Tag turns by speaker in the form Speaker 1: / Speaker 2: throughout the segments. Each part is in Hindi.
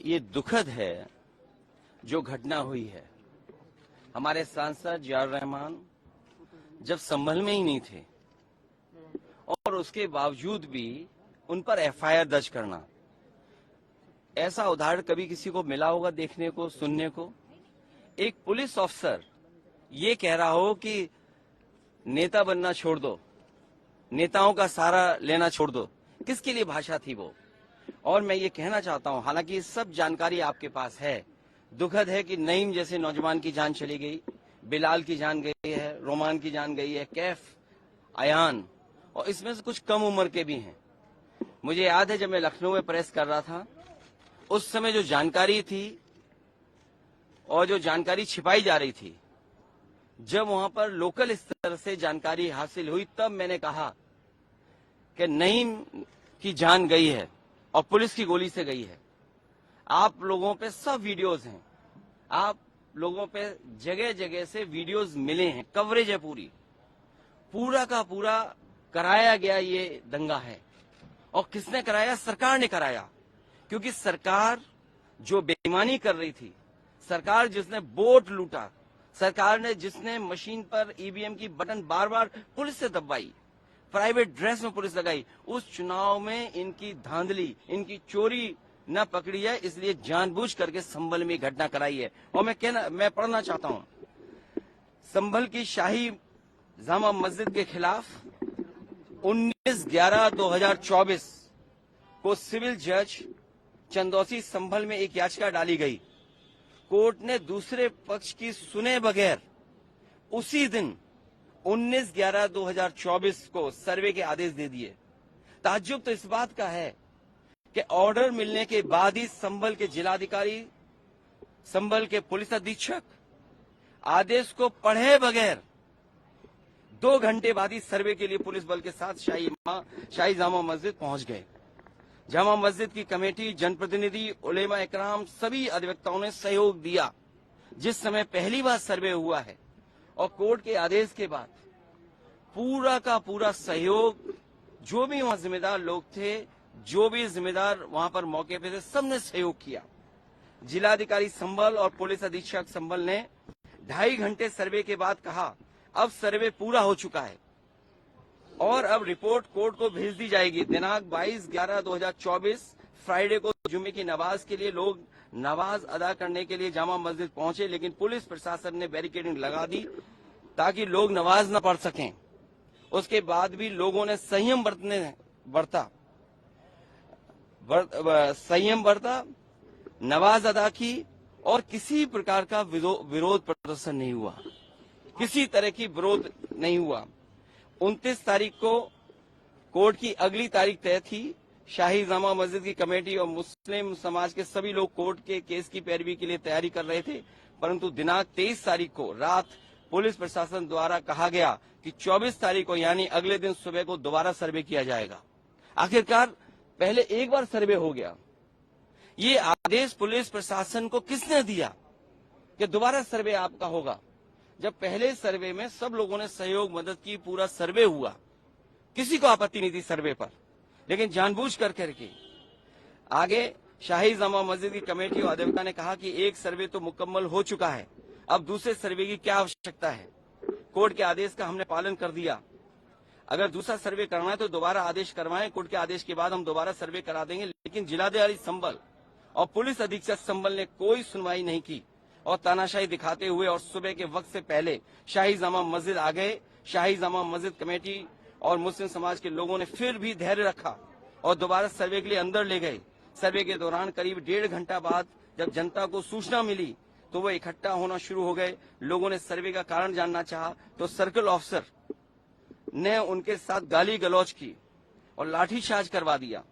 Speaker 1: ये दुखद है जो घटना हुई है। हमारे सांसद जियाउर रहमान जब संभल में ही नहीं थे और उसके बावजूद भी उन पर एफआईआर दर्ज करना, ऐसा उदाहरण कभी किसी को मिला होगा देखने को, सुनने को? एक पुलिस अफसर ये कह रहा हो कि नेता बनना छोड़ दो, नेताओं का सहारा लेना छोड़ दो। किसके लिए भाषा थी वो? और मैं ये कहना चाहता हूं, हालांकि सब जानकारी आपके पास है, दुखद है कि नईम जैसे नौजवान की जान चली गई, बिलाल की जान गई है, रोमान की जान गई है, कैफ, अयान, और इसमें से कुछ कम उम्र के भी हैं। मुझे याद है जब मैं लखनऊ में प्रेस कर रहा था, उस समय जो जानकारी थी और जो जानकारी छिपाई जा रही थी, जब वहां पर लोकल स्तर से जानकारी हासिल हुई, तब मैंने कहा कि नईम की जान गई है और पुलिस की गोली से गई है। आप लोगों पे सब वीडियोस हैं, आप लोगों पे जगह जगह से वीडियोस मिले हैं, कवरेज है पूरा का पूरा कराया गया ये दंगा है। और किसने कराया? सरकार ने कराया, क्योंकि सरकार जो बेईमानी कर रही थी, सरकार जिसने वोट लूटा, सरकार ने जिसने मशीन पर ईवीएम की बटन बार बार पुलिस से दबाई, प्राइवेट ड्रेस में पुलिस लगाई, उस चुनाव में इनकी धांधली, इनकी चोरी न पकड़ी है, इसलिए जानबूझ करके संभल में घटना कराई है। और मैं पढ़ना चाहता हूं, संभल की शाही जामा मस्जिद के खिलाफ 19/11/2024 को सिविल जज चंदौसी संभल में एक याचिका डाली गई। कोर्ट ने दूसरे पक्ष की सुने बगैर उसी दिन 19/11/2024 को सर्वे के आदेश दे दिए। ताज्जुब तो इस बात का है कि ऑर्डर मिलने के बाद ही संभल के जिलाधिकारी, संभल के पुलिस अधीक्षक आदेश को पढ़े बगैर 2 घंटे बाद ही सर्वे के लिए पुलिस बल के साथ शाही जामा मस्जिद पहुंच गए। जामा मस्जिद की कमेटी, जनप्रतिनिधि, उलेमा इकराम, सभी अधिवक्ताओं ने सहयोग दिया। जिस समय पहली बार सर्वे हुआ है और कोर्ट के आदेश के बाद पूरा का पूरा सहयोग, जो भी वहां जिम्मेदार लोग थे, जो भी जिम्मेदार वहां पर मौके पे थे, सबने सहयोग किया। जिलाधिकारी संभल और पुलिस अधीक्षक संभल ने 2.5 घंटे सर्वे के बाद कहा, अब सर्वे पूरा हो चुका है और अब रिपोर्ट कोर्ट को भेज दी जाएगी। दिनांक 22/11/2024 फ्राइडे को जुमे की नमाज के लिए लोग नमाज अदा करने के लिए जामा मस्जिद पहुंचे, लेकिन पुलिस प्रशासन ने बैरिकेडिंग लगा दी ताकि लोग नमाज न पढ़ सकें। उसके बाद भी लोगों ने संयम बरता, नमाज अदा की और किसी प्रकार का विरोध प्रदर्शन नहीं हुआ, किसी तरह की विरोध नहीं हुआ। 29 तारीख को कोर्ट की अगली तारीख तय थी। शाही जामा मस्जिद की कमेटी और मुस्लिम समाज के सभी लोग कोर्ट के केस की पैरवी के लिए तैयारी कर रहे थे, परंतु दिनांक 23 तारीख को रात पुलिस प्रशासन द्वारा कहा गया कि 24 तारीख को यानी अगले दिन सुबह को दोबारा सर्वे किया जाएगा। आखिरकार पहले एक बार सर्वे हो गया। ये आदेश पुलिस प्रशासन को किसने दिया कि दोबारा सर्वे आपका होगा, जब पहले सर्वे में सब लोगों ने सहयोग मदद की, पूरा सर्वे हुआ, किसी को आपत्ति नहीं थी सर्वे पर, लेकिन जानबूझ करके आगे शाही जामा मस्जिद की कमेटी और अधिवक्ता ने कहा कि एक सर्वे तो मुकम्मल हो चुका है, अब दूसरे सर्वे की क्या आवश्यकता है। कोर्ट के आदेश का हमने पालन कर दिया, अगर दूसरा सर्वे करना है तो दोबारा आदेश करवाएं, कोर्ट के आदेश के बाद हम दोबारा सर्वे करा देंगे। लेकिन जिलाधिकारी संभल और पुलिस अधीक्षक संभल ने कोई सुनवाई नहीं की और तानाशाही दिखाते हुए और सुबह के वक्त से पहले शाही जामा मस्जिद आ गए। शाही जामा मस्जिद कमेटी और मुस्लिम समाज के लोगों ने फिर भी धैर्य रखा और दोबारा सर्वे के लिए अंदर ले गए। सर्वे के दौरान करीब 1.5 घंटा बाद जब जनता को सूचना मिली तो वो इकट्ठा होना शुरू हो गए। लोगों ने सर्वे का कारण जानना चाहा तो सर्कल ऑफिसर ने उनके साथ गाली गलौज की और लाठीचार्ज करवा दिया,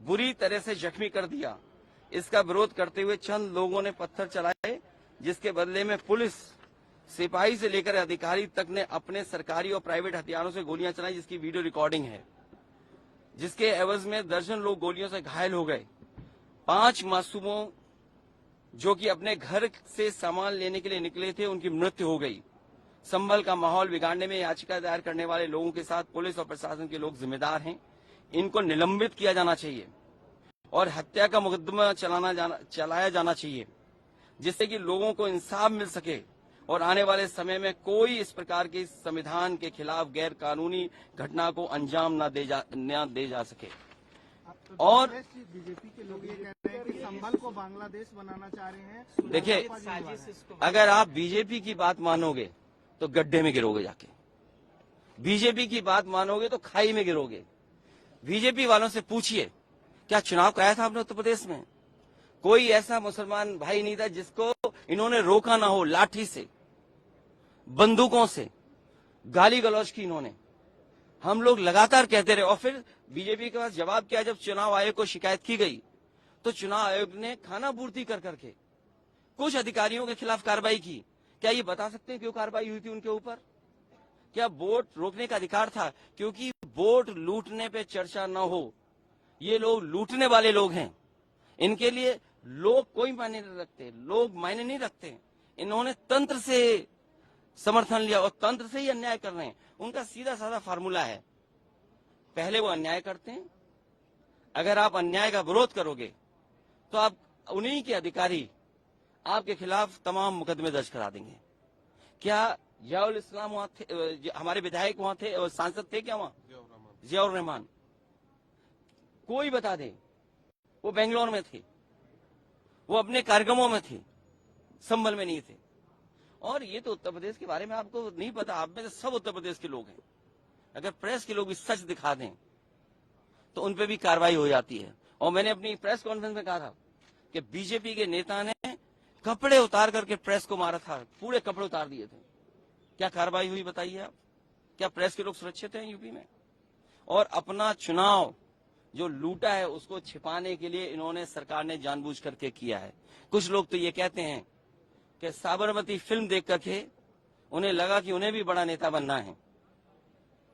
Speaker 1: बुरी तरह से जख्मी कर दिया। इसका विरोध करते हुए चंद लोगों ने पत्थर चलाए, जिसके बदले में पुलिस, सिपाही से लेकर अधिकारी तक ने अपने सरकारी और प्राइवेट हथियारों से गोलियां चलाई, जिसकी वीडियो रिकॉर्डिंग है, जिसके एवज में दर्जन लोग गोलियों से घायल हो गए। 5 मासूमों जो कि अपने घर से सामान लेने के लिए निकले थे, उनकी मृत्यु हो गई। संभल का माहौल बिगाड़ने में याचिका दायर करने वाले लोगों के साथ पुलिस और प्रशासन के लोग जिम्मेदार हैं, इनको निलंबित किया जाना चाहिए। और हत्या का मुकदमा चलाया जाना चाहिए, जिससे कि लोगों को इंसाफ मिल सके और आने वाले समय में कोई इस प्रकार की संविधान के खिलाफ गैर कानूनी घटना को अंजाम न दे जा सके। और
Speaker 2: बीजेपी के लोग ये कह रहे हैं कि संभल को बांग्लादेश बनाना चाह रहे हैं।
Speaker 1: देखिए, अगर आप बीजेपी की बात मानोगे तो गड्ढे में गिरोगे जाके, बीजेपी की बात मानोगे तो खाई में गिरोगे। बीजेपी वालों से पूछिए, क्या चुनाव कराया था आपने उत्तर प्रदेश में? कोई ऐसा मुसलमान भाई नहीं था जिसको इन्होंने रोका ना हो। लाठी से, बंदूकों से गाली गलौज की इन्होंने। हम लोग लगातार कहते रहे और फिर बीजेपी के पास जवाब क्या? जब चुनाव आयोग को शिकायत की गई तो चुनाव आयोग ने खाना पूर्ति कर करके कुछ अधिकारियों के खिलाफ कार्रवाई की। क्या ये बता सकते हैं क्यों कार्रवाई हुई थी उनके ऊपर? क्या वोट रोकने का अधिकार था? क्योंकि वोट लूटने पे चर्चा न हो। ये लोग लूटने वाले लोग हैं, इनके लिए लोग कोई मायने नहीं रखते, लोग मायने नहीं रखते। इन्होंने तंत्र से समर्थन लिया और तंत्र से ही अन्याय कर रहे हैं। उनका सीधा साधा फार्मूला है, पहले वो अन्याय करते हैं, अगर आप अन्याय का विरोध करोगे तो आप उन्हीं के अधिकारी आपके खिलाफ तमाम मुकदमे दर्ज करा देंगे। क्या जियाउल इस्लाम वहां थे? हमारे विधायक वहां थे और सांसद थे क्या वहां? जियाउर रहमान, कोई बता दे। वो बेंगलोर में थे, वो अपने कार्यक्रमों में थे, संभल में नहीं थे। और ये तो उत्तर प्रदेश के बारे में आपको नहीं पता। आप में सब उत्तर प्रदेश के लोग हैं। अगर प्रेस के लोग भी सच दिखा दें तो उन पे भी कार्रवाई हो जाती है। और मैंने अपनी प्रेस कॉन्फ्रेंस में कहा था कि बीजेपी के नेता ने कपड़े उतार करके प्रेस को मारा था, पूरे कपड़े उतार दिए थे। क्या कार्रवाई हुई बताइए आप? क्या प्रेस के लोग सुरक्षित हैं यूपी में? और अपना चुनाव जो लूटा है उसको छिपाने के लिए इन्होंने, सरकार ने जानबूझ करके किया है। कुछ लोग तो ये कहते हैं कि साबरमती फिल्म देख करके उन्हें लगा कि उन्हें भी बड़ा नेता बनना है,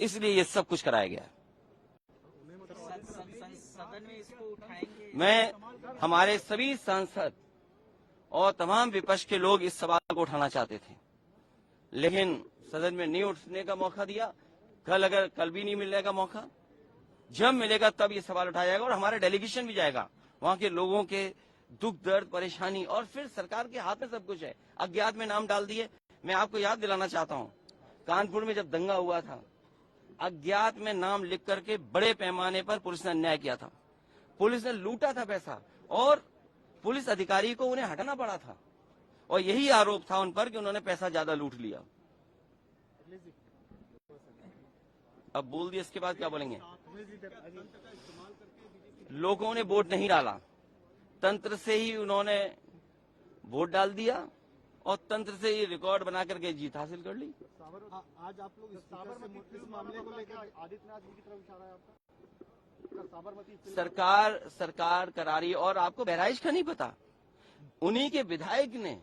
Speaker 1: इसलिए ये सब कुछ कराया गया। मैं हमारे सभी सांसद और तमाम विपक्ष के लोग इस सवाल को उठाना चाहते थे, लेकिन सदन में नहीं उठने का मौका दिया। कल भी नहीं मिलने का मौका, जब मिलेगा तब ये सवाल उठाया जाएगा और हमारा डेलीगेशन भी जाएगा। वहां के लोगों के दुख दर्द परेशानी, और फिर सरकार के हाथ में सब कुछ है। अज्ञात में नाम डाल दिए। मैं आपको याद दिलाना चाहता हूं, कानपुर में जब दंगा हुआ था, अज्ञात में नाम लिख करके बड़े पैमाने पर पुलिस ने अन्याय किया था। पुलिस ने लूटा था पैसा और पुलिस अधिकारी को उन्हें हटाना पड़ा था, और यही आरोप था उन पर कि उन्होंने पैसा ज्यादा लूट लिया। अब बोल दिया, इसके बाद क्या बोलेंगे? लोगों ने वोट नहीं डाला, तंत्र से ही उन्होंने वोट डाल दिया और तंत्र से ही रिकॉर्ड बना करके जीत हासिल कर ली।
Speaker 2: आज आप लोग साबरमती मामले को लेकर आदित्यनाथ जी की तरफ इशारा है आपका? साबरमती
Speaker 1: सरकार करा रही है। और आपको बहराइच का नहीं पता, उन्हीं के विधायक ने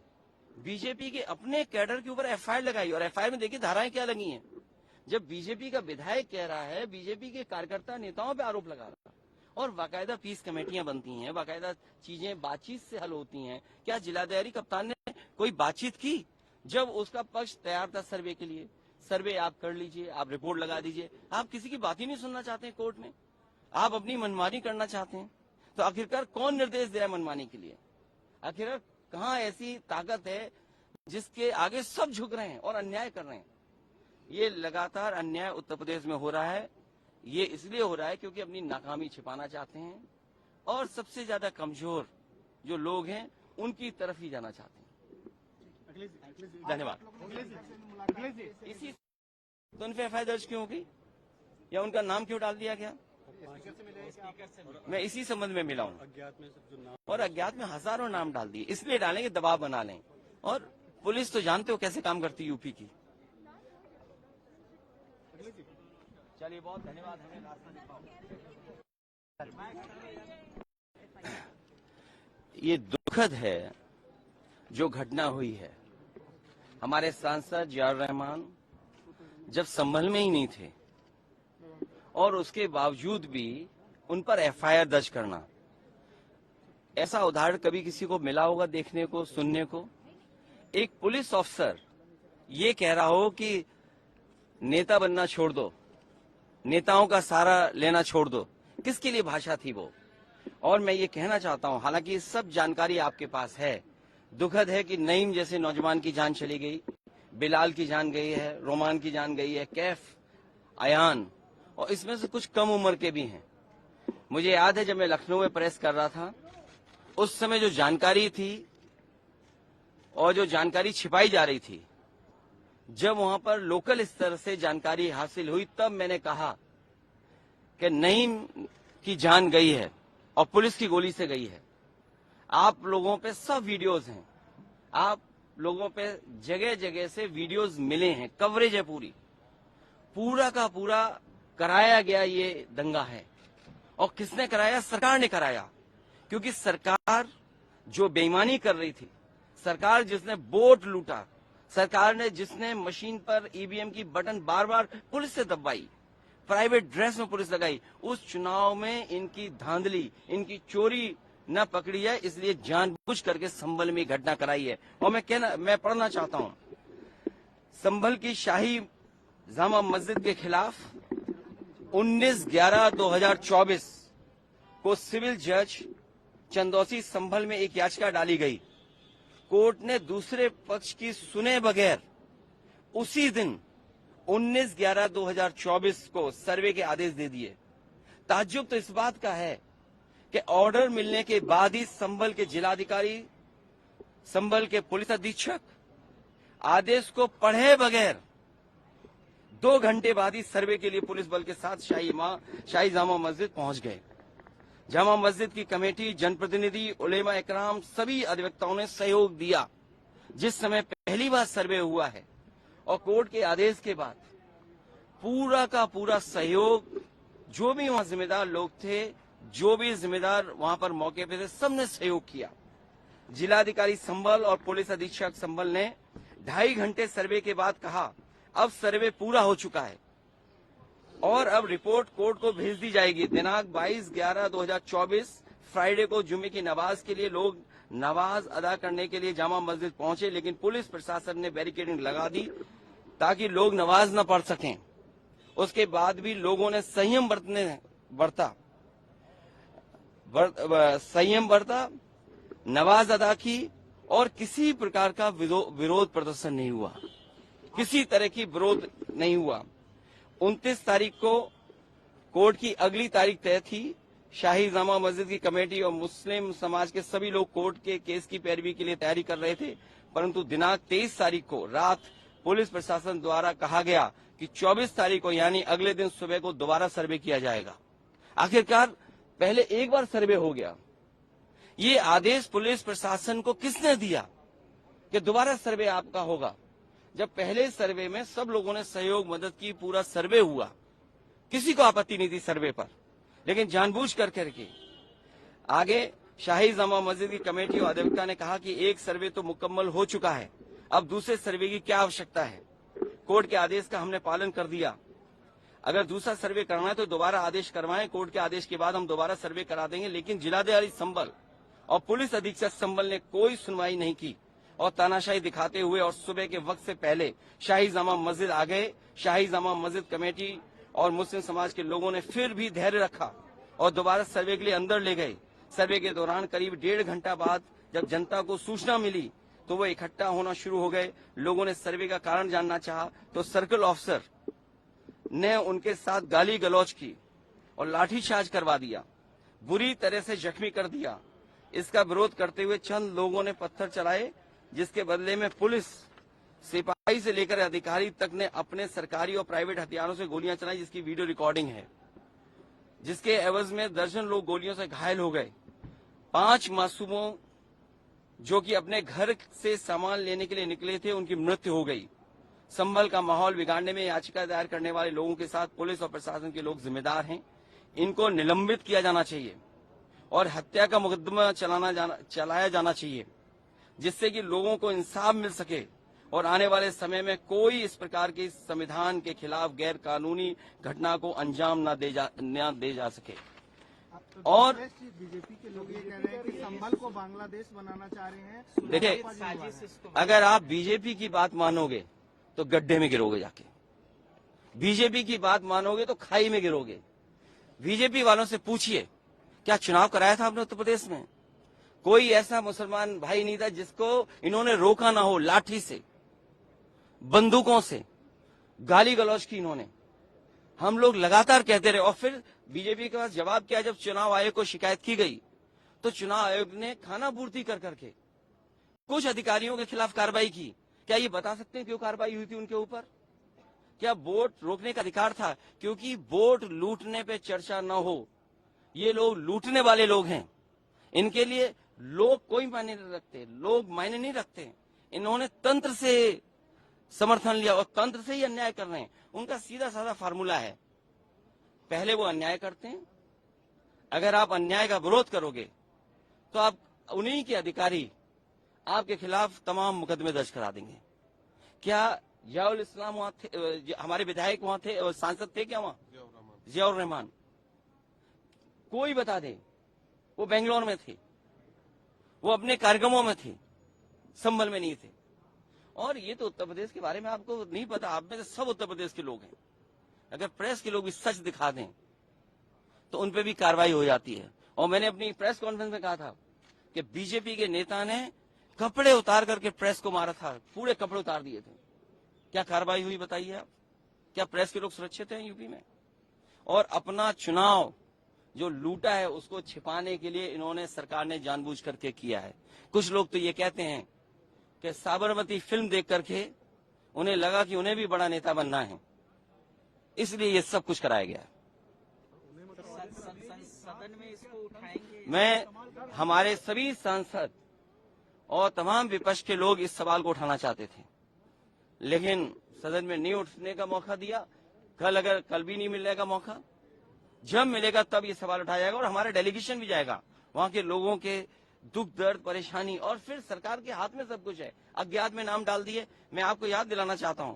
Speaker 1: बीजेपी के अपने कैडर के ऊपर एफआईआर लगाई, और एफआईआर में देखिए धाराएं क्या लगी हैं। जब बीजेपी का विधायक कह रहा है, बीजेपी के कार्यकर्ता नेताओं पे आरोप लगा रहा है, और बाकायदा पीस कमेटियां बनती हैं, बाकायदा चीजें बातचीत से हल होती हैं। क्या जिलाधिकारी कप्तान ने कोई बातचीत की? जब उसका पक्ष तैयार था सर्वे के लिए, सर्वे आप कर लीजिए, आप रिपोर्ट लगा दीजिए। आप किसी की बात ही नहीं सुनना चाहते हैं कोर्ट में, आप अपनी मनमानी करना चाहते हैं। तो आखिरकार कौन निर्देश दे रहा है मनमानी के लिए? आखिरकार कहाँ ऐसी ताकत है जिसके आगे सब झुक रहे हैं और अन्याय कर रहे हैं? ये लगातार अन्याय उत्तर प्रदेश में हो रहा है। ये इसलिए हो रहा है क्योंकि अपनी नाकामी छिपाना चाहते हैं और सबसे ज्यादा कमजोर जो लोग हैं उनकी तरफ ही जाना चाहते हैं। धन्यवाद। इसी तो उन पे एफआईआर दर्ज क्यों हो गई या उनका नाम क्यों डाल दिया गया? मैं इसी संबंध में मिला हूँ। और अज्ञात में हजारों नाम डाल दिए, इसलिए डालेंगे दबाव बना लें। और पुलिस तो जानते हो कैसे काम करती यूपी की। चलिए, बहुत धन्यवाद। ये दुखद है जो घटना हुई है। हमारे सांसद जियाउर रहमान जब संभल में ही नहीं थे और उसके बावजूद भी उन पर एफआईआर दर्ज करना, ऐसा उदाहरण कभी किसी को मिला होगा देखने को, सुनने को? एक पुलिस ऑफिसर ये कह रहा हो कि नेता बनना छोड़ दो, नेताओं का सहारा लेना छोड़ दो। किसके लिए भाषा थी वो? और मैं ये कहना चाहता हूं, हालांकि ये सब जानकारी आपके पास है, दुखद है कि नईम जैसे नौजवान की जान चली गई, बिलाल की जान गई है, रोमान की जान गई है, कैफ, अयान, और इसमें से कुछ कम उम्र के भी हैं। मुझे याद है जब मैं लखनऊ में प्रेस कर रहा था, उस समय जो जानकारी थी और जो जानकारी छिपाई जा रही थी, जब वहां पर लोकल स्तर से जानकारी हासिल हुई, तब मैंने कहा कि नईम की जान गई है और पुलिस की गोली से गई है। आप लोगों पे सब वीडियोस हैं, आप लोगों पे जगह जगह से वीडियोस मिले हैं, कवरेज है पूरा का पूरा कराया गया ये दंगा है। और किसने कराया? सरकार ने कराया, क्योंकि सरकार जो बेईमानी कर रही थी, सरकार जिसने वोट लूटा, सरकार ने जिसने मशीन पर ईवीएम की बटन बार बार पुलिस से दबाई, प्राइवेट ड्रेस में पुलिस लगाई, उस चुनाव में इनकी धांधली, इनकी चोरी न पकड़ी है, इसलिए जानबूझ करके संभल में घटना कराई है। और मैं पढ़ना चाहता हूं, संभल की शाही जामा मस्जिद के खिलाफ 19/11/2024 को सिविल जज चंदौसी संभल में एक याचिका डाली गई। कोर्ट ने दूसरे पक्ष की सुने बगैर उसी दिन 19/11/2024 को सर्वे के आदेश दे दिए। ताज्जुब तो इस बात का है कि ऑर्डर मिलने के बाद ही संभल के जिलाधिकारी, संभल के पुलिस अधीक्षक आदेश को पढ़े बगैर 2 घंटे बाद ही सर्वे के लिए पुलिस बल के साथ शाही जामा मस्जिद पहुंच गए। जामा मस्जिद की कमेटी, जनप्रतिनिधि, उलेमा इकराम, सभी अधिवक्ताओं ने सहयोग दिया। जिस समय पहली बार सर्वे हुआ है और कोर्ट के आदेश के बाद पूरा का पूरा सहयोग, जो भी वहां जिम्मेदार लोग थे, जो भी जिम्मेदार वहां पर मौके पे थे, सबने सहयोग किया। जिलाधिकारी संभल और पुलिस अधीक्षक संभल ने 2.5 घंटे सर्वे के बाद कहा, अब सर्वे पूरा हो चुका है और अब रिपोर्ट कोर्ट को भेज दी जाएगी। दिनांक 22/11/2024 फ्राइडे को जुम्मे की नमाज के लिए लोग नमाज अदा करने के लिए जामा मस्जिद पहुंचे, लेकिन पुलिस प्रशासन ने बैरिकेडिंग लगा दी ताकि लोग नमाज न पढ़ सकें। उसके बाद भी लोगों ने संयम बरता, नमाज अदा की और किसी प्रकार का विरोध प्रदर्शन नहीं हुआ, किसी तरह की विरोध नहीं हुआ। 29 तारीख को कोर्ट की अगली तारीख तय थी। शाही जामा मस्जिद की कमेटी और मुस्लिम समाज के सभी लोग कोर्ट के केस की पैरवी के लिए तैयारी कर रहे थे, परंतु दिनांक 23 तारीख को रात पुलिस प्रशासन द्वारा कहा गया कि 24 तारीख को यानी अगले दिन सुबह को दोबारा सर्वे किया जाएगा। आखिरकार पहले एक बार सर्वे हो गया। ये आदेश पुलिस प्रशासन को किसने दिया कि दोबारा सर्वे आपका होगा, जब पहले सर्वे में सब लोगों ने सहयोग मदद की, पूरा सर्वे हुआ, किसी को आपत्ति नहीं थी सर्वे पर, लेकिन जानबूझ करके आगे शाही जामा मस्जिद की कमेटी और अधिवक्ता ने कहा कि एक सर्वे तो मुकम्मल हो चुका है, अब दूसरे सर्वे की क्या आवश्यकता है। कोर्ट के आदेश का हमने पालन कर दिया, अगर दूसरा सर्वे करना है तो दोबारा आदेश करवाएं, कोर्ट के आदेश के बाद हम दोबारा सर्वे करा देंगे। लेकिन जिलाधिकारी संभल और पुलिस अधीक्षक संभल ने कोई सुनवाई नहीं की और तानाशाही दिखाते हुए और सुबह के वक्त से पहले शाही जामा मस्जिद आ गए। शाही जामा मस्जिद कमेटी और मुस्लिम समाज के लोगों ने फिर भी धैर्य रखा और दोबारा सर्वे के लिए अंदर ले गए। सर्वे के दौरान करीब 1.5 घंटा बाद जब जनता को सूचना मिली तो वो इकट्ठा होना शुरू हो गए। लोगों ने सर्वे का कारण जानना चाहा तो सर्कल ऑफिसर ने उनके साथ गाली गलौज की और लाठीचार्ज करवा दिया, बुरी तरह से जख्मी कर दिया। इसका विरोध करते हुए चंद लोगों ने पत्थर चलाए, जिसके बदले में पुलिस, सिपाही से लेकर अधिकारी तक ने अपने सरकारी और प्राइवेट हथियारों से गोलियां चलाई, जिसकी वीडियो रिकॉर्डिंग है, जिसके एवज में दर्जन लोग गोलियों से घायल हो गए। 5 मासूमों जो कि अपने घर से सामान लेने के लिए निकले थे, उनकी मृत्यु हो गई। संभल का माहौल बिगाड़ने में याचिका दायर करने वाले लोगों के साथ पुलिस और प्रशासन के लोग जिम्मेदार हैं। इनको निलंबित किया जाना चाहिए और हत्या का मुकदमा चलाया जाना चाहिए, जिससे कि लोगों को इंसाफ मिल सके और आने वाले समय में कोई इस प्रकार की संविधान के खिलाफ गैर कानूनी घटना को अंजाम न दे जा सके। और
Speaker 2: बीजेपी के लोग ये कह रहे हैं कि संभल को बांग्लादेश बनाना चाह रहे हैं।
Speaker 1: देखिए, अगर आप बीजेपी की बात मानोगे तो गड्ढे में गिरोगे, जाके बीजेपी की बात मानोगे तो खाई में गिरोगे। बीजेपी वालों से पूछिए क्या चुनाव कराया था आपने उत्तर प्रदेश में? कोई ऐसा मुसलमान भाई नहीं था जिसको इन्होंने रोका ना हो। लाठी से, बंदूकों से गाली गलौज की इन्होंने। हम लोग लगातार कहते रहे और फिर बीजेपी के पास जवाब किया। जब चुनाव आयोग को शिकायत की गई तो चुनाव आयोग ने खानापूर्ति कर करके कुछ अधिकारियों के खिलाफ कार्रवाई की। क्या ये बता सकते हैं क्यों कार्रवाई हुई थी उनके ऊपर? क्या वोट रोकने का अधिकार था? क्योंकि वोट लूटने पे चर्चा न हो। ये लोग लूटने वाले लोग हैं। इनके लिए लोग कोई मायने नहीं रखते, लोग मायने नहीं रखते। इन्होंने तंत्र से समर्थन लिया और तंत्र से ही अन्याय कर रहे हैं। उनका सीधा साधा फार्मूला है, पहले वो अन्याय करते हैं। अगर आप अन्याय का विरोध करोगे तो आप उन्हीं के अधिकारी आपके खिलाफ तमाम मुकदमे दर्ज करा देंगे। क्या जियाउल इस्लाम वहां थे? हमारे विधायक वहां थे और सांसद थे क्या वहां? जियाउर रहमान। कोई बता दे, वो बेंगलोर में थे, वो अपने कार्यक्रमों में थे, संभल में नहीं थे। और ये तो उत्तर प्रदेश के बारे में आपको नहीं पता। आप में से सब उत्तर प्रदेश के लोग हैं। अगर प्रेस के लोग भी सच दिखा दें तो उन पे भी कार्रवाई हो जाती है। और मैंने अपनी प्रेस कॉन्फ्रेंस में कहा था कि बीजेपी के नेता ने कपड़े उतार करके प्रेस को मारा था, पूरे कपड़े उतार दिए थे। क्या कार्रवाई हुई बताइए आप? क्या प्रेस के लोग सुरक्षित हैं यूपी में? और अपना चुनाव जो लूटा है उसको छिपाने के लिए इन्होंने, सरकार ने जानबूझ करके किया है। कुछ लोग तो ये कहते हैं कि साबरमती फिल्म देख करके उन्हें लगा कि उन्हें भी बड़ा नेता बनना है, इसलिए ये सब कुछ कराया गया।
Speaker 3: सदन में इसको उठाएंगे।
Speaker 1: मैं, हमारे सभी सांसद और तमाम विपक्ष के लोग इस सवाल को उठाना चाहते थे, लेकिन सदन में नहीं उठने का मौका दिया। कल भी नहीं मिलेगा मौका। जब मिलेगा तब ये सवाल उठाया जाएगा और हमारा डेलीगेशन भी जाएगा। वहां के लोगों के दुख दर्द परेशानी, और फिर सरकार के हाथ में सब कुछ है। अज्ञात में नाम डाल दिए। मैं आपको याद दिलाना चाहता हूं,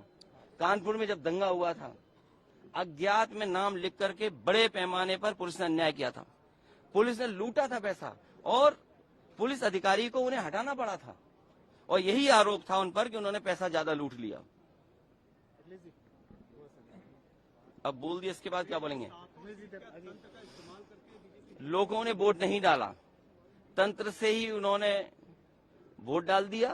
Speaker 1: कानपुर में जब दंगा हुआ था, अज्ञात में नाम लिख करके बड़े पैमाने पर पुलिस ने अन्याय किया था। पुलिस ने लूटा था पैसा और पुलिस अधिकारी को उन्हें हटाना पड़ा था। और यही आरोप था उन पर कि उन्होंने पैसा ज्यादा लूट लिया। अब बोल दिया, इसके बाद क्या बोलेंगे? लोगों ने वोट नहीं डाला, तंत्र से ही उन्होंने वोट डाल दिया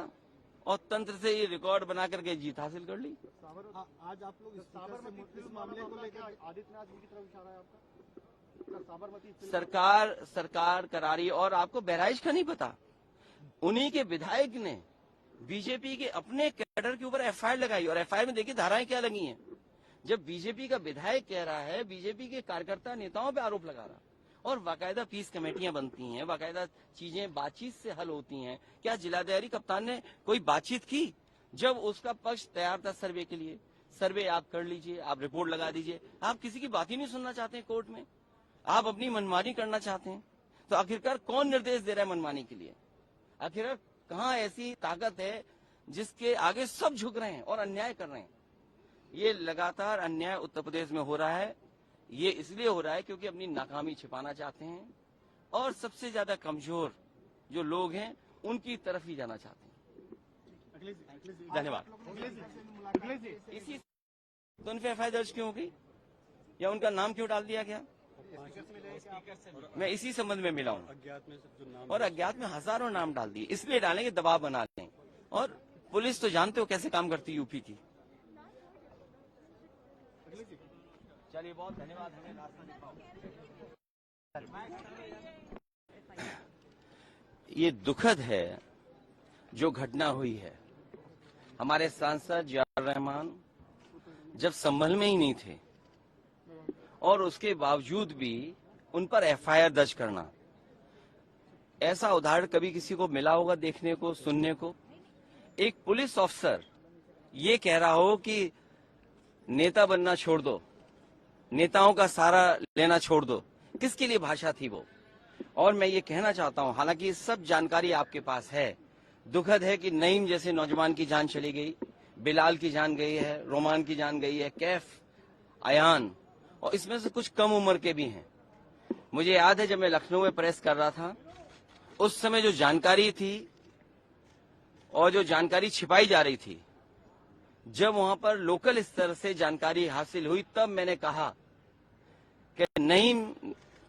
Speaker 1: और तंत्र से ही रिकॉर्ड बना करके जीत हासिल कर ली।
Speaker 2: आज आप लोग साबरमती इस मामले को लेकर आदित्यनाथ जी की तरफ इशारा है आपका? साबरमती
Speaker 1: सरकार करा रही है। और आपको बहराइच का नहीं पता, उन्हीं के विधायक ने बीजेपी के अपने कैडर के ऊपर एफआईआर लगाई। और एफआईआर में देखिए धाराएं क्या लगी हैं। जब बीजेपी का विधायक कह रहा है, बीजेपी के कार्यकर्ता नेताओं पे आरोप लगा रहा, और बाकायदा पीस कमेटियां बनती हैं, बाकायदा चीजें बातचीत से हल होती हैं। क्या जिलाधिकारी कप्तान ने कोई बातचीत की? जब उसका पक्ष तैयार था सर्वे के लिए, सर्वे आप कर लीजिए, आप रिपोर्ट लगा दीजिए। आप किसी की बात ही नहीं सुनना चाहते हैं कोर्ट में, आप अपनी मनमानी करना चाहते हैं। तो आखिरकार कौन निर्देश दे रहा है मनमानी के लिए? आखिरकार कहाँ ऐसी ताकत है जिसके आगे सब झुक रहे हैं और अन्याय कर रहे हैं? ये लगातार अन्याय उत्तर प्रदेश में हो रहा है। ये इसलिए हो रहा है क्योंकि अपनी नाकामी छिपाना चाहते हैं और सबसे ज्यादा कमजोर जो लोग हैं उनकी तरफ ही जाना चाहते हैं। धन्यवाद। इसी तो उन पे एफआईआर दर्ज क्यों हो गई या उनका नाम क्यों डाल दिया गया? मैं इसी संबंध में मिला हूँ। और अज्ञात में हजारों नाम डाल दिए, इसलिए डालेंगे दबाव बना लें। और पुलिस तो जानते हो कैसे काम करती है यूपी की। चलिए, बहुत धन्यवाद। हमें रास्ता दिखाओ। ये दुखद है जो घटना हुई है। हमारे सांसद जियाउर रहमान जब संभल में ही नहीं थे और उसके बावजूद भी उन पर एफआईआर दर्ज करना, ऐसा उदाहरण कभी किसी को मिला होगा देखने को, सुनने को? एक पुलिस अफसर ये कह रहा हो कि नेता बनना छोड़ दो, नेताओं का सहारा लेना छोड़ दो। किसके लिए भाषा थी वो? और मैं ये कहना चाहता हूं, हालांकि सब जानकारी आपके पास है, दुखद है कि नईम जैसे नौजवान की जान चली गई, बिलाल की जान गई है, रोमान की जान गई है, कैफ, अयान, और इसमें से कुछ कम उम्र के भी हैं। मुझे याद है जब मैं लखनऊ में प्रेस कर रहा था, उस समय जो जानकारी थी और जो जानकारी छिपाई जा रही थी, जब वहां पर लोकल स्तर से जानकारी हासिल हुई तब मैंने कहा कि नईम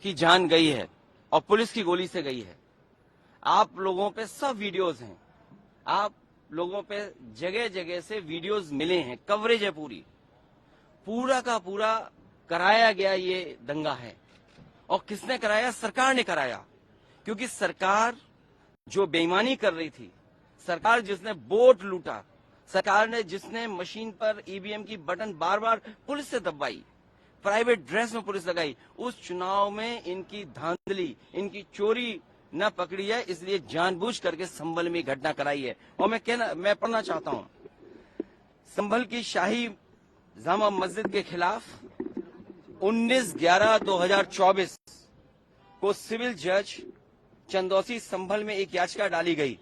Speaker 1: की जान गई है, और पुलिस की गोली से गई है। आप लोगों पे सब वीडियोस हैं, आप लोगों पे जगह जगह से वीडियोस मिले हैं, कवरेज है पूरा का पूरा कराया गया ये दंगा है। और किसने कराया? सरकार ने कराया, क्योंकि सरकार जो बेईमानी कर रही थी, सरकार जिसने वोट लूटा, सरकार ने जिसने मशीन पर ईवीएम की बटन बार बार पुलिस से दबाई, प्राइवेट ड्रेस में पुलिस लगाई, उस चुनाव में इनकी धांधली, इनकी चोरी न पकड़ी है, इसलिए जानबूझ करके संभल में घटना कराई है। और मैं पढ़ना चाहता हूं, संभल की शाही जामा मस्जिद के खिलाफ 19/11/2024 को सिविल जज चंदौसी संभल में एक याचिका डाली गई।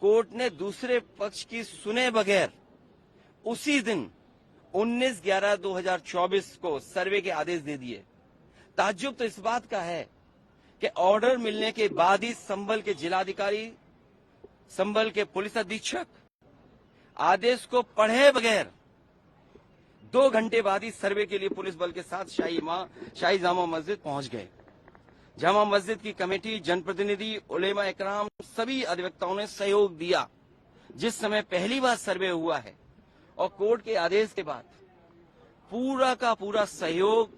Speaker 1: कोर्ट ने दूसरे पक्ष की सुने बगैर उसी दिन 19/11/2024 को सर्वे के आदेश दे दिए। ताज्जुब तो इस बात का है कि ऑर्डर मिलने के बाद ही संभल के जिलाधिकारी, संभल के पुलिस अधीक्षक आदेश को पढ़े बगैर 2 घंटे बाद ही सर्वे के लिए पुलिस बल के साथ शाही जामा मस्जिद पहुंच गए। जामा मस्जिद की कमेटी, जनप्रतिनिधि, उलेमा इकराम, सभी अधिवक्ताओं ने सहयोग दिया। जिस समय पहली बार सर्वे हुआ है और कोर्ट के आदेश के बाद पूरा का पूरा सहयोग,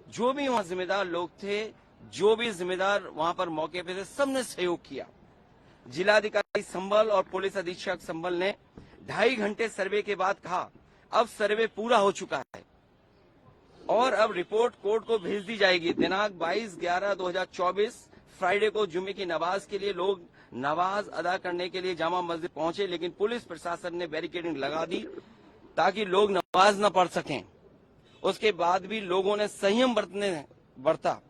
Speaker 1: जो भी वहां जिम्मेदार लोग थे, जो भी जिम्मेदार वहां पर मौके पे थे, सबने सहयोग किया। जिलाधिकारी संभल और पुलिस अधीक्षक संभल ने 2.5 घंटे सर्वे के बाद कहा, अब सर्वे पूरा हो चुका है और अब रिपोर्ट कोर्ट को भेज दी जाएगी। दिनांक 22/11/2024 फ्राइडे को जुम्मे की नमाज के लिए लोग नमाज अदा करने के लिए जामा मस्जिद पहुंचे, लेकिन पुलिस प्रशासन ने बैरिकेडिंग लगा दी ताकि लोग नमाज न पढ़ सकें। उसके बाद भी लोगों ने संयम बरता,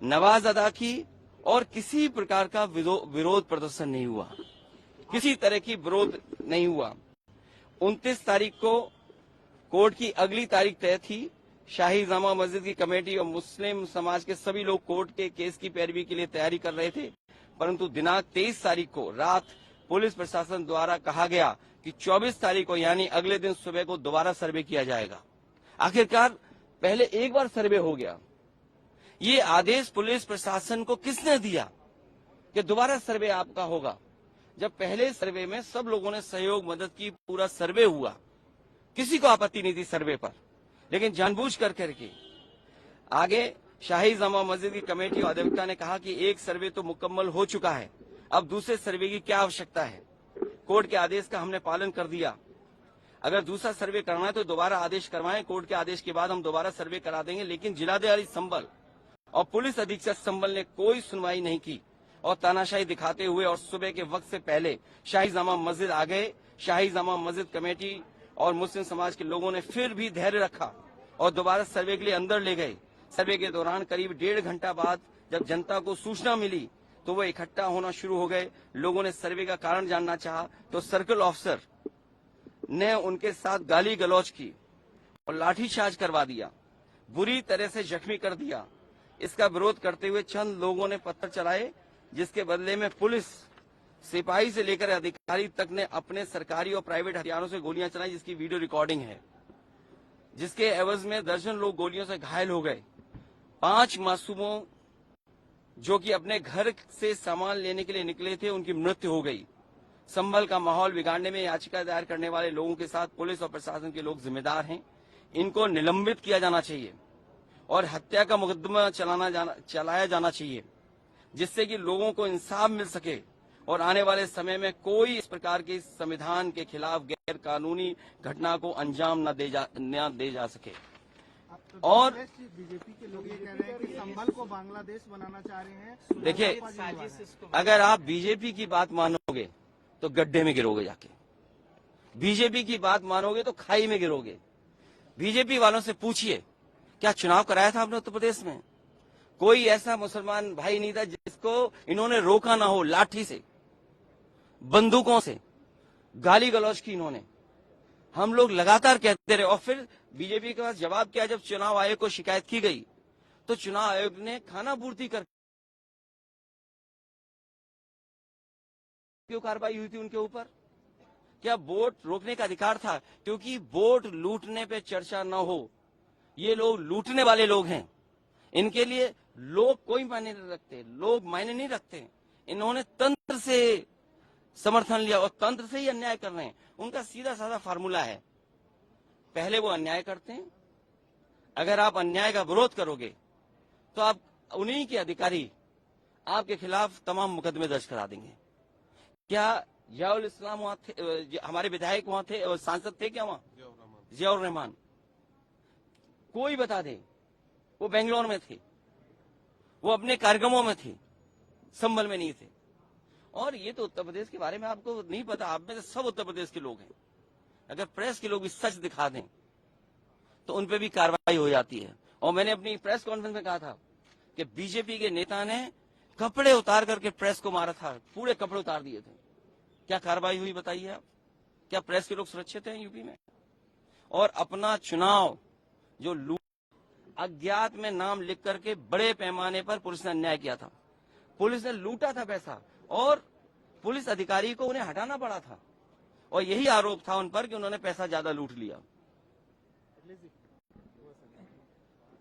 Speaker 1: नमाज अदा की और किसी प्रकार का विरोध प्रदर्शन नहीं हुआ, किसी तरह की विरोध नहीं हुआ। 29 तारीख को कोर्ट की अगली तारीख तय थी। शाही जामा मस्जिद की कमेटी और मुस्लिम समाज के सभी लोग कोर्ट के केस की पैरवी के लिए तैयारी कर रहे थे, परंतु दिनांक 23 तारीख को रात पुलिस प्रशासन द्वारा कहा गया कि 24 तारीख को यानी अगले दिन सुबह को दोबारा सर्वे किया जाएगा। आखिरकार पहले एक बार सर्वे हो गया। ये आदेश पुलिस प्रशासन को किसने दिया कि दोबारा सर्वे आपका होगा, जब पहले सर्वे में सब लोगों ने सहयोग मदद की, पूरा सर्वे हुआ, किसी को आपत्ति नहीं थी सर्वे पर, लेकिन जानबूझ करके आगे शाही जामा मस्जिद की कमेटी और अधिवक्ता ने कहा कि एक सर्वे तो मुकम्मल हो चुका है, अब दूसरे सर्वे की क्या आवश्यकता है। कोर्ट के आदेश का हमने पालन कर दिया, अगर दूसरा सर्वे करना है तो दोबारा आदेश करवाएं, कोर्ट के आदेश के बाद हम दोबारा सर्वे करा देंगे। लेकिन जिलाधिकारी संभल और पुलिस अधीक्षक संभल ने कोई सुनवाई नहीं की और तानाशाही दिखाते हुए और सुबह के वक्त से पहले शाही जामा मस्जिद आ गए। शाही जामा मस्जिद कमेटी और मुस्लिम समाज के लोगों ने फिर भी धैर्य रखा और दोबारा सर्वे के लिए अंदर ले गए। सर्वे के दौरान करीब 1.5 घंटा बाद जब जनता को सूचना मिली तो वो इकट्ठा होना शुरू हो गए। लोगों ने सर्वे का कारण जानना चाहा तो सर्कल ऑफिसर ने उनके साथ गाली गलौज की और लाठीचार्ज करवा दिया, बुरी तरह से जख्मी कर दिया। इसका विरोध करते हुए चंद लोगों ने पत्थर चलाए, जिसके बदले में पुलिस सिपाही से लेकर अधिकारी तक ने अपने सरकारी और प्राइवेट हथियारों से गोलियां चलाई, जिसकी वीडियो रिकॉर्डिंग है, जिसके एवज में दर्जन लोग गोलियों से घायल हो गए। 5 मासूमों जो कि अपने घर से सामान लेने के लिए निकले थे, उनकी मृत्यु हो गई। संभल का माहौल बिगाड़ने में याचिका दायर करने वाले लोगों के साथ पुलिस और प्रशासन के लोग जिम्मेदार हैं। इनको निलंबित किया जाना चाहिए और हत्या का मुकदमा चलाया जाना चाहिए, जिससे कि लोगों को इंसाफ मिल सके और आने वाले समय में कोई इस प्रकार के संविधान के खिलाफ गैर कानूनी घटना को अंजाम न दे जा सके। और
Speaker 2: बीजेपी के लोग ये कह रहे हैं कि संभल को बांग्लादेश बनाना चाह रहे हैं।
Speaker 1: देखिए, अगर आप बीजेपी की बात मानोगे तो गड्ढे में गिरोगे, जाके बीजेपी की बात मानोगे तो खाई में गिरोगे। बीजेपी वालों से पूछिए, क्या चुनाव कराया था आपने उत्तर प्रदेश में? कोई ऐसा मुसलमान भाई नहीं था जिसको इन्होंने रोका ना हो। लाठी से, बंदूकों से गाली गलौज की इन्होंने। हम लोग लगातार कहते रहे और फिर बीजेपी के पास जवाब क्या, जब चुनाव आयोग को शिकायत की गई तो चुनाव आयोग ने खाना पूर्ति कर क्यों कार्रवाई हुई थी उनके ऊपर? क्या वोट रोकने का अधिकार था? क्योंकि वोट लूटने पे चर्चा न हो, ये लोग लूटने वाले लोग हैं। इनके लिए लोग कोई मायने नहीं रखते, लोग मायने नहीं रखते। इन्होंने तंत्र से समर्थन लिया और तंत्र से ही अन्याय कर रहे हैं। उनका सीधा साधा फार्मूला है, पहले वो अन्याय करते हैं, अगर आप अन्याय का विरोध करोगे तो आप उन्हीं के अधिकारी आपके खिलाफ तमाम मुकदमे दर्ज करा देंगे। क्या जियाउल इस्लाम वहां थे, हमारे विधायक वहां थे और सांसद थे क्या वहां? जियाउर रहमान, कोई बता दे। वो बेंगलोर में थे, वो अपने कार्यक्रमों में थे, संभल में नहीं थे। और ये तो उत्तर प्रदेश के बारे में आपको नहीं पता, आप में से सब उत्तर प्रदेश के लोग हैं। अगर प्रेस के लोग भी सच दिखा दें तो उन पे भी कार्रवाई हो जाती है। और मैंने अपनी प्रेस कॉन्फ्रेंस में कहा था कि बीजेपी के नेता ने कपड़े उतार करके प्रेस को मारा था, पूरे कपड़े उतार दिए थे। क्या कार्रवाई हुई बताइए आप? क्या प्रेस के लोग सुरक्षित हैं यूपी में? और अपना चुनाव जो अज्ञात में नाम लिख करके बड़े पैमाने पर पुलिस ने अन्याय किया था। पुलिस ने लूटा था पैसा और पुलिस अधिकारी को उन्हें हटाना पड़ा था और यही आरोप था उन पर कि उन्होंने पैसा ज्यादा लूट लिया।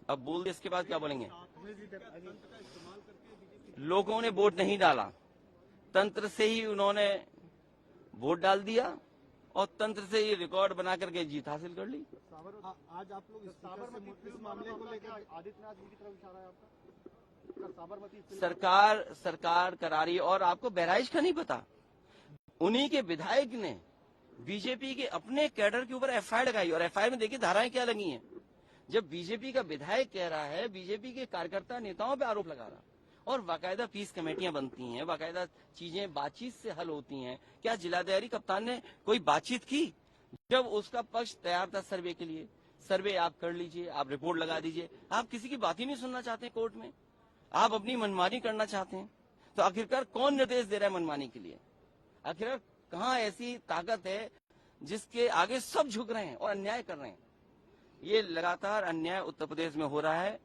Speaker 1: अब बोल दे, इसके बाद क्या बोलेंगे? लोगों ने वोट नहीं डाला, तंत्र से ही उन्होंने वोट डाल दिया और तंत्र से ही रिकॉर्ड बना करके जीत हासिल कर ली।
Speaker 2: आज आप लोग इस मामले को लेकर आदित्यनाथ जी की तरफ इशारा है आपका? साबरमती
Speaker 1: सरकार करा रही है। और आपको बहराइच का नहीं पता, उन्हीं के विधायक ने बीजेपी के अपने कैडर के ऊपर एफआईआर लगाई और एफआईआर में देखिए धाराएं क्या लगी हैं। जब बीजेपी का विधायक कह रहा है, बीजेपी के कार्यकर्ता नेताओं पे आरोप लगा रहा, और बाकायदा पीस कमेटियां बनती हैं, बाकायदा चीजें बातचीत से हल होती हैं। क्या जिलाधिकारी कप्तान ने कोई बातचीत की? जब उसका पक्ष तैयार था सर्वे के लिए, सर्वे आप कर लीजिए, आप रिपोर्ट लगा दीजिए। आप किसी की बात ही नहीं सुनना चाहते कोर्ट में, आप अपनी मनमानी करना चाहते हैं। तो आखिरकार कौन निर्देश दे रहा है मनमानी के लिए? आखिरकार कहाँ ऐसी ताकत है जिसके आगे सब झुक रहे हैं और अन्याय कर रहे हैं? ये लगातार अन्याय उत्तर प्रदेश में हो रहा है।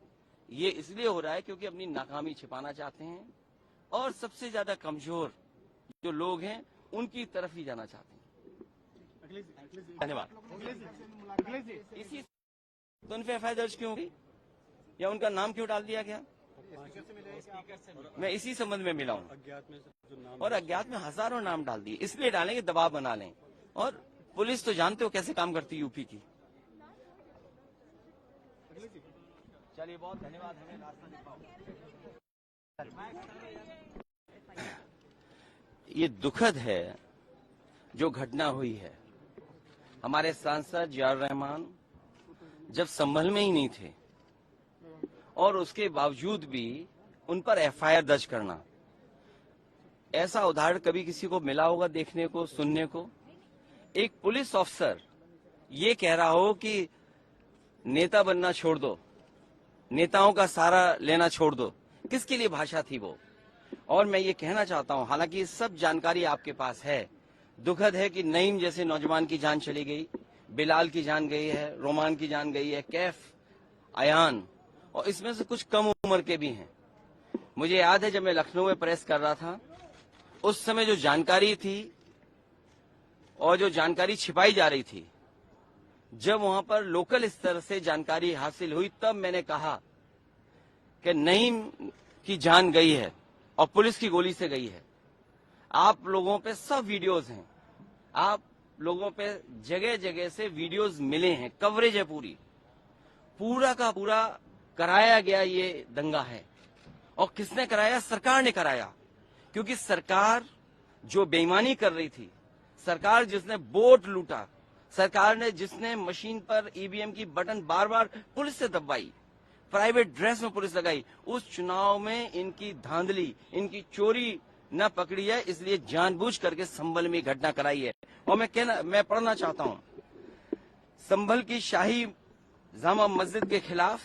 Speaker 1: ये इसलिए हो रहा है क्योंकि अपनी नाकामी छिपाना चाहते हैं और सबसे ज्यादा कमजोर जो लोग हैं उनकी तरफ ही जाना चाहते हैं। धन्यवाद। इसी तो उन पे एफआईआर दर्ज क्यों हुई या उनका नाम क्यों डाल दिया गया? मैं इसी संबंध में मिला हूँ। और अज्ञात में हजारों नाम डाल दिए, इसलिए डालें कि दबाव बना लें। और पुलिस तो जानते हो कैसे काम करती है यूपी की। चलिए, बहुत धन्यवाद। हमें रास्ता दिखाओ। ये दुखद है जो घटना हुई है। हमारे सांसद जियाउर रहमान जब संभल में ही नहीं थे और उसके बावजूद भी उन पर एफआईआर दर्ज करना, ऐसा उदाहरण कभी किसी को मिला होगा देखने को, सुनने को? एक पुलिस ऑफिसर ये कह रहा हो कि नेता बनना छोड़ दो, नेताओं का सहारा लेना छोड़ दो। किसके लिए भाषा थी वो? और मैं ये कहना चाहता हूं, हालांकि सब जानकारी आपके पास है, दुखद है कि नईम जैसे नौजवान की जान चली गई, बिलाल की जान गई है, रोमान की जान गई है, कैफ, अयान, और इसमें से कुछ कम उम्र के भी हैं। मुझे याद है जब मैं लखनऊ में प्रेस कर रहा था, उस समय जो जानकारी थी और जो जानकारी छिपाई जा रही थी, जब वहां पर लोकल स्तर से जानकारी हासिल हुई तब मैंने कहा कि नईम की जान गई है और पुलिस की गोली से गई है। आप लोगों पे सब वीडियोस हैं, आप लोगों पे जगह जगह से वीडियोस मिले हैं, कवरेज है पूरा का पूरा कराया गया ये दंगा है। और किसने कराया? सरकार ने कराया, क्योंकि सरकार जो बेईमानी कर रही थी, सरकार जिसने वोट लूटा, सरकार ने जिसने मशीन पर ईवीएम की बटन बार बार पुलिस से दबाई, प्राइवेट ड्रेस में पुलिस लगाई, उस चुनाव में इनकी धांधली, इनकी चोरी न पकड़ी है, इसलिए जानबूझ करके संभल में घटना कराई है। और मैं पढ़ना चाहता हूं, संभल की शाही जामा मस्जिद के खिलाफ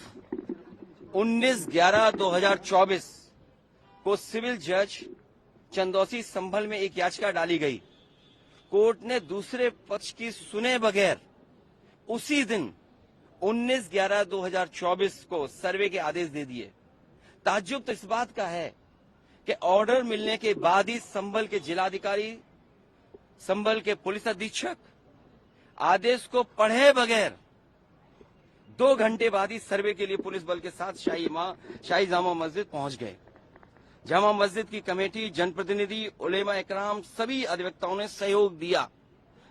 Speaker 1: 19/11/2024 को सिविल जज चंदौसी संभल में एक याचिका डाली गई। कोर्ट ने दूसरे पक्ष की सुने बगैर उसी दिन 19/11/2024 को सर्वे के आदेश दे दिए। ताज्जुब तो इस बात का है कि ऑर्डर मिलने के बाद ही संभल के जिलाधिकारी, संभल के पुलिस अधीक्षक आदेश को पढ़े बगैर 2 घंटे बाद ही सर्वे के लिए पुलिस बल के साथ शाही जामा मस्जिद पहुंच गए। जामा मस्जिद की कमेटी, जनप्रतिनिधि, उलेमा इकराम, सभी अधिवक्ताओं ने सहयोग दिया।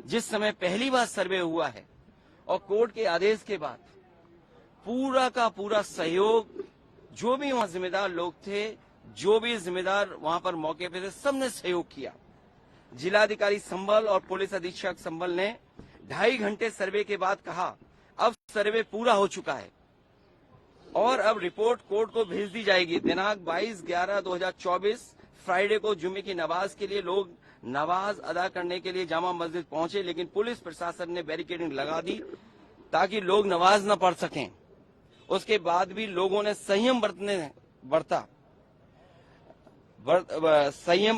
Speaker 1: जिस समय पहली बार सर्वे हुआ है और कोर्ट के आदेश के बाद पूरा का पूरा सहयोग, जो भी वहां जिम्मेदार लोग थे, जो भी जिम्मेदार वहां पर मौके पे थे, सबने सहयोग किया। जिलाधिकारी संभल और पुलिस अधीक्षक संभल ने 2.5 घंटे सर्वे के बाद कहा, अब सर्वे पूरा हो चुका है और अब रिपोर्ट कोर्ट को भेज दी जाएगी। दिनांक 22/11/2024 फ्राइडे को जुम्मे की नमाज के लिए लोग नमाज अदा करने के लिए जामा मस्जिद पहुंचे, लेकिन पुलिस प्रशासन ने बैरिकेडिंग लगा दी ताकि लोग नमाज न पढ़ सकें। उसके बाद भी लोगों ने संयम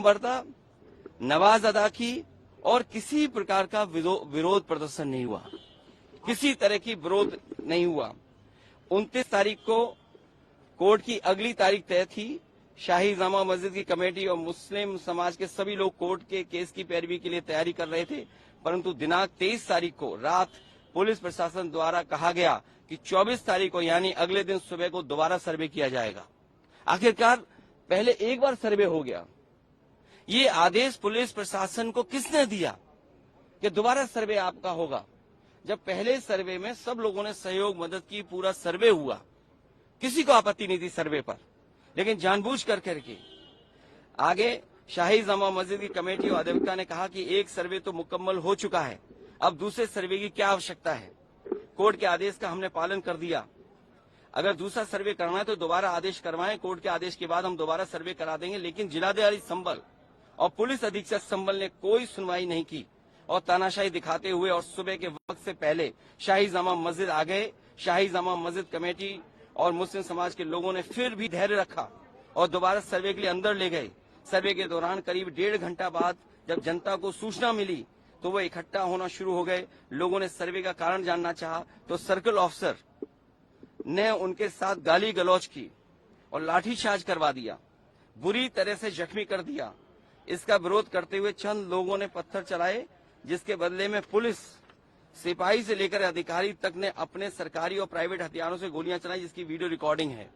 Speaker 1: बरता, नमाज अदा की और किसी प्रकार का विरोध प्रदर्शन नहीं हुआ, किसी तरह की विरोध नहीं हुआ। 29 तारीख को कोर्ट की अगली तारीख तय थी। शाही जामा मस्जिद की कमेटी और मुस्लिम समाज के सभी लोग कोर्ट के केस की पैरवी के लिए तैयारी कर रहे थे, परंतु दिनांक 23 तारीख को रात पुलिस प्रशासन द्वारा कहा गया कि 24 तारीख को यानी अगले दिन सुबह को दोबारा सर्वे किया जाएगा। आखिरकार पहले एक बार सर्वे हो गया। ये आदेश पुलिस प्रशासन को किसने दिया कि दोबारा सर्वे आपका होगा, जब पहले सर्वे में सब लोगों ने सहयोग मदद की, पूरा सर्वे हुआ, किसी को आपत्ति नहीं थी सर्वे पर, लेकिन जानबूझ करके आगे शाही जामा मस्जिद की कमेटी और अधिवक्ता ने कहा कि एक सर्वे तो मुकम्मल हो चुका है, अब दूसरे सर्वे की क्या आवश्यकता है। कोर्ट के आदेश का हमने पालन कर दिया, अगर दूसरा सर्वे करना है तो दोबारा आदेश करवाएं, कोर्ट के आदेश के बाद हम दोबारा सर्वे करा देंगे। लेकिन जिलाधिकारी संभल और पुलिस अधीक्षक संभल ने कोई सुनवाई नहीं की और तानाशाही दिखाते हुए और सुबह के वक्त से पहले शाही जामा मस्जिद आ गए। शाही जामा मस्जिद कमेटी और मुस्लिम समाज के लोगों ने फिर भी धैर्य रखा और दोबारा सर्वे के लिए अंदर ले गए। सर्वे के दौरान करीब 1.5 घंटा बाद जब जनता को सूचना मिली तो वो इकट्ठा होना शुरू हो गए। लोगों ने सर्वे का कारण जानना चाहा तो सर्कल ऑफिसर ने उनके साथ गाली गलौज की और लाठीचार्ज करवा दिया, बुरी तरह से जख्मी कर दिया। इसका विरोध करते हुए चंद लोगों ने पत्थर चलाए, जिसके बदले में पुलिस सिपाही से लेकर अधिकारी तक ने अपने सरकारी और प्राइवेट हथियारों से गोलियां चलाई, जिसकी वीडियो रिकॉर्डिंग है,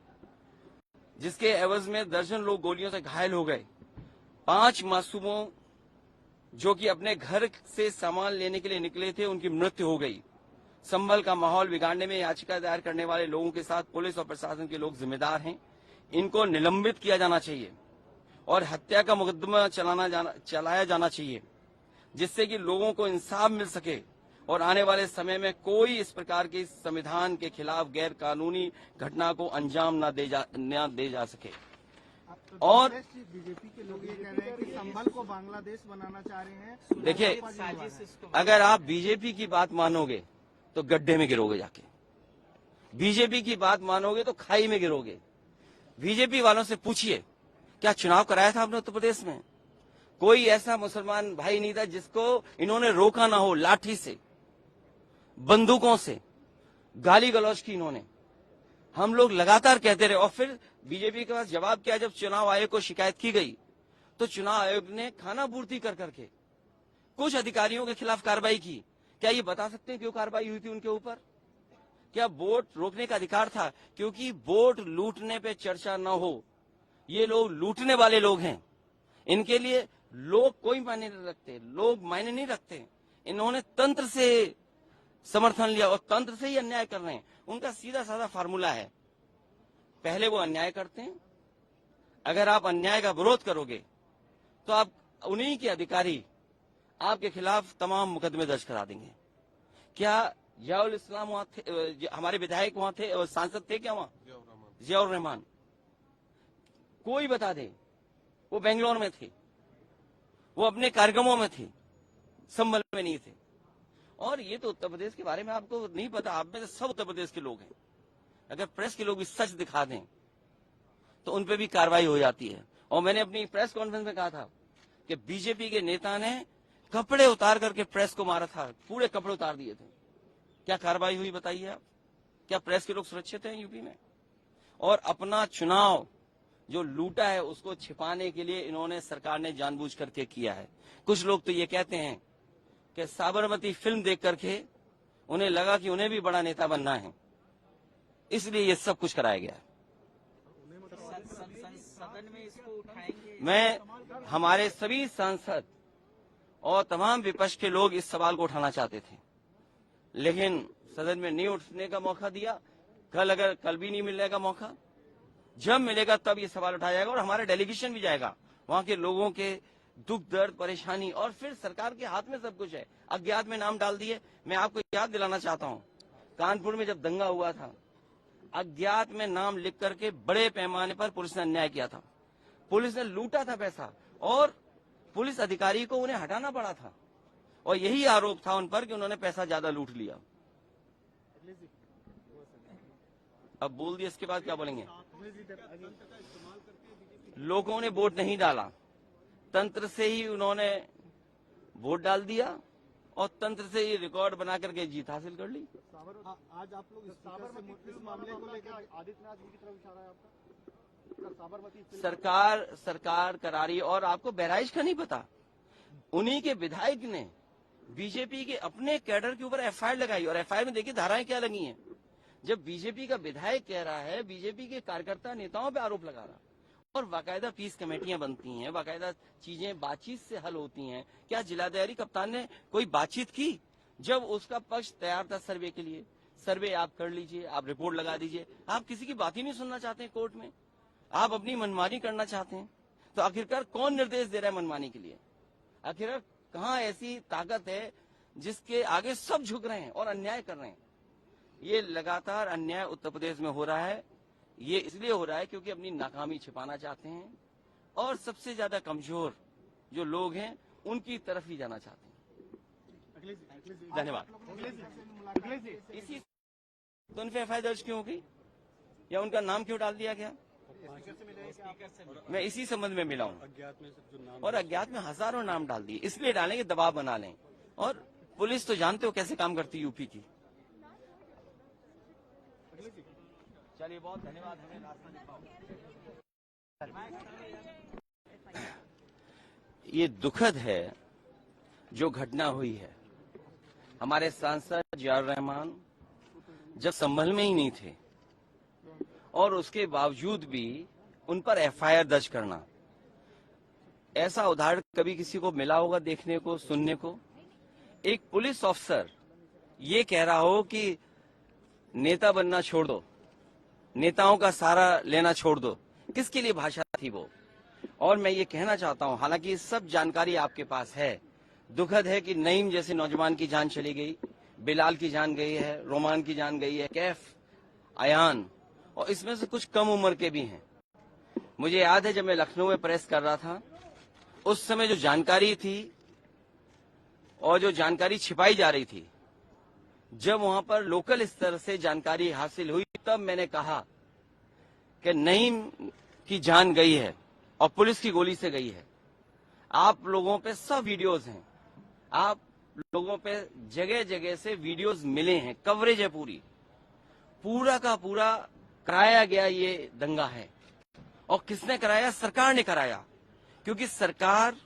Speaker 1: जिसके एवज में दर्जन लोग गोलियों से घायल हो गए। 5 मासूमों जो कि अपने घर से सामान लेने के लिए निकले थे, उनकी मृत्यु हो गई। संभल का माहौल बिगाड़ने में याचिका दायर करने वाले लोगों के साथ पुलिस और प्रशासन के लोग जिम्मेदार हैं। इनको निलंबित किया जाना चाहिए और हत्या का मुकदमा चलाया जाना चाहिए, जिससे कि लोगों को इंसाफ मिल सके और आने वाले समय में कोई इस प्रकार की संविधान के खिलाफ गैर कानूनी घटना को अंजाम न दे जा सके। और
Speaker 2: बीजेपी के लोग ये कह रहे हैं कि संभल को बांग्लादेश बनाना चाह रहे हैं।
Speaker 1: देखिए, अगर आप बीजेपी की बात मानोगे तो गड्ढे में गिरोगे, जाके बीजेपी की बात मानोगे तो खाई में गिरोगे। बीजेपी वालों से पूछिए, क्या चुनाव कराया था आपने उत्तर प्रदेश में? कोई ऐसा मुसलमान भाई नहीं था जिसको इन्होंने रोका ना हो। लाठी से, बंदूकों से गाली गलौज की इन्होंने। हम लोग लगातार कहते रहे और फिर बीजेपी के पास जवाब क्या, जब चुनाव आयोग को शिकायत की गई तो चुनाव आयोग ने खानापूर्ति कर करके कुछ अधिकारियों के खिलाफ कार्रवाई की। क्या ये बता सकते हैं क्यों कार्रवाई हुई थी उनके ऊपर? क्या वोट रोकने का अधिकार था? क्योंकि वोट लूटने पे चर्चा न हो। ये लोग लूटने वाले लोग हैं, इनके लिए लोग कोई मायने नहीं रखते, लोग मायने नहीं रखते। इन्होंने तंत्र से समर्थन लिया और तंत्र से ही अन्याय कर रहे हैं। उनका सीधा साधा फार्मूला है, पहले वो अन्याय करते हैं, अगर आप अन्याय का विरोध करोगे तो आप उन्हीं के अधिकारी आपके खिलाफ तमाम मुकदमे दर्ज करा देंगे। क्या जियाउल इस्लाम वहां थे? हमारे विधायक वहां थे और सांसद थे क्या वहां? जियाउर रहमान, कोई बता दे। वो बेंगलोर में थे, वो अपने कार्यक्रमों में थे, संभल में नहीं थे। और ये तो उत्तर प्रदेश के बारे में आपको नहीं पता, आप में सब उत्तर प्रदेश के लोग हैं। अगर प्रेस के लोग भी सच दिखा दें तो उन पे भी कार्रवाई हो जाती है। और मैंने अपनी प्रेस कॉन्फ्रेंस में कहा था कि बीजेपी के नेता ने कपड़े उतार करके प्रेस को मारा था, पूरे कपड़े उतार दिए थे। क्या कार्रवाई हुई बताइए आप? क्या प्रेस के लोग सुरक्षित हैं यूपी में? और अपना चुनाव जो लूटा है उसको छिपाने के लिए इन्होंने, सरकार ने जानबूझ करके किया है। कुछ लोग तो ये कहते हैं कि साबरमती फिल्म देख करके उन्हें लगा कि उन्हें भी बड़ा नेता बनना है इसलिए ये सब कुछ कराया गया है।
Speaker 3: सदन में इसको उठाएंगे।
Speaker 1: मैं हमारे सभी सांसद और तमाम विपक्ष के लोग इस सवाल को उठाना चाहते थे, लेकिन सदन में नहीं उठने का मौका दिया। कल भी नहीं मिलने का मौका, जब मिलेगा तब ये सवाल उठाया जाएगा और हमारा डेलीगेशन भी जाएगा वहां के लोगों के दुख दर्द परेशानी। और फिर सरकार के हाथ में सब कुछ है, अज्ञात में नाम डाल दिए। मैं आपको याद दिलाना चाहता हूं, कानपुर में जब दंगा हुआ था, अज्ञात में नाम लिख करके बड़े पैमाने पर पुलिस ने अन्याय किया था। पुलिस ने लूटा था पैसा और पुलिस अधिकारी को उन्हें हटाना पड़ा था, और यही आरोप था उन पर कि उन्होंने पैसा ज्यादा लूट लिया। अब बोल दिया, इसके बाद क्या बोलेंगे? लोगों ने वोट नहीं डाला, तंत्र से ही उन्होंने वोट डाल दिया और तंत्र से ही रिकॉर्ड बना करके जीत हासिल कर ली।
Speaker 2: आज आप लोग साबरमती इस मामले को लेकर आदित्यनाथ जी की तरफ इशारा है आपका? साबरमती
Speaker 1: सरकार करा रही है। और आपको बहराइच का नहीं पता, उन्हीं के विधायक ने बीजेपी के अपने कैडर के ऊपर एफआईआर लगाई, और एफआईआर में देखिए धाराएं क्या लगी हैं। जब बीजेपी का विधायक कह रहा है, बीजेपी के कार्यकर्ता नेताओं पे आरोप लगा रहा, और बाकायदा पीस कमेटियां बनती हैं, बाकायदा चीजें बातचीत से हल होती हैं। क्या जिलाधिकारी कप्तान ने कोई बातचीत की? जब उसका पक्ष तैयार था सर्वे के लिए, सर्वे आप कर लीजिए, आप रिपोर्ट लगा दीजिए। आप किसी की बात ही नहीं सुनना चाहते हैं कोर्ट में, आप अपनी मनमानी करना चाहते हैं। तो आखिरकार कौन निर्देश दे रहा है मनमानी के लिए? आखिरकार कहाँ ऐसी ताकत है जिसके आगे सब झुक रहे हैं और अन्याय कर रहे हैं? ये लगातार अन्याय उत्तर प्रदेश में हो रहा है। ये इसलिए हो रहा है क्योंकि अपनी नाकामी छिपाना चाहते हैं और सबसे ज्यादा कमजोर जो लोग हैं उनकी तरफ ही जाना चाहते हैं। धन्यवाद। इसी तो उन पे एफआईआर दर्ज क्यों हो गई या उनका नाम क्यों डाल दिया गया? मैं इसी संबंध में मिला हूं, और अज्ञात में हजारों नाम डाल दिए। इसलिए डालेंगे दबाव बना लें, और पुलिस तो जानते हो कैसे काम करती यूपी की। चलिए, बहुत धन्यवाद। हमें रास्ता दिखाओ। ये दुखद है जो घटना हुई है। हमारे सांसद जियाउर रहमान जब संभल में ही नहीं थे, और उसके बावजूद भी उन पर एफआईआर दर्ज करना, ऐसा उदाहरण कभी किसी को मिला होगा देखने को, सुनने को? एक पुलिस ऑफिसर ये कह रहा हो कि नेता बनना छोड़ दो, नेताओं का सहारा लेना छोड़ दो। किसके लिए भाषा थी वो? और मैं ये कहना चाहता हूं, हालांकि सब जानकारी आपके पास है, दुखद है कि नईम जैसे नौजवान की जान चली गई, बिलाल की जान गई है, रोमान की जान गई है, कैफ, अयान, और इसमें से कुछ कम उम्र के भी हैं। मुझे याद है जब मैं लखनऊ में प्रेस कर रहा था, उस समय जो जानकारी थी और जो जानकारी छिपाई जा रही थी, जब वहां पर लोकल स्तर से जानकारी हासिल हुई, तब मैंने कहा कि नईम की जान गई है और पुलिस की गोली से गई है। आप लोगों पे सब वीडियोस हैं, आप लोगों पे जगह जगह से वीडियोस मिले हैं, कवरेज है पूरा का पूरा कराया गया ये दंगा है। और किसने कराया? सरकार ने कराया, क्योंकि सरकार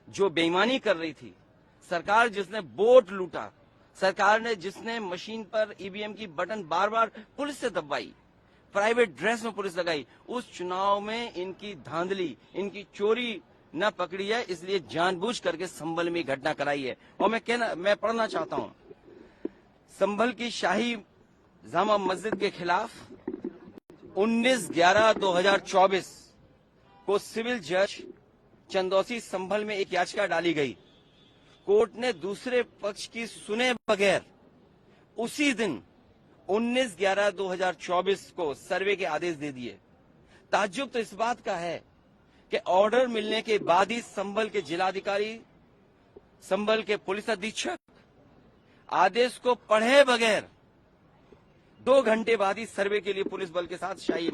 Speaker 1: जो बेईमानी कर रही थी, सरकार जिसने वोट लूटा, सरकार ने जिसने मशीन पर ईवीएम की बटन बार बार पुलिस से दबाई, प्राइवेट ड्रेस में पुलिस लगाई, उस चुनाव में इनकी धांधली, इनकी चोरी न पकड़ी है, इसलिए जानबूझ करके संभल में घटना कराई है। और मैं पढ़ना चाहता हूं, संभल की शाही जामा मस्जिद के खिलाफ 19/11/2024 को सिविल जज चंदौसी संभल में एक याचिका डाली गई। कोर्ट ने दूसरे पक्ष की सुने बगैर उसी दिन 19/11/2024 को सर्वे के आदेश दे दिए। ताज्जुब तो इस बात का है कि ऑर्डर मिलने के बाद ही संभल के जिलाधिकारी, संभल के पुलिस अधीक्षक आदेश को पढ़े बगैर 2 घंटे बाद ही सर्वे के लिए पुलिस बल के साथ शाही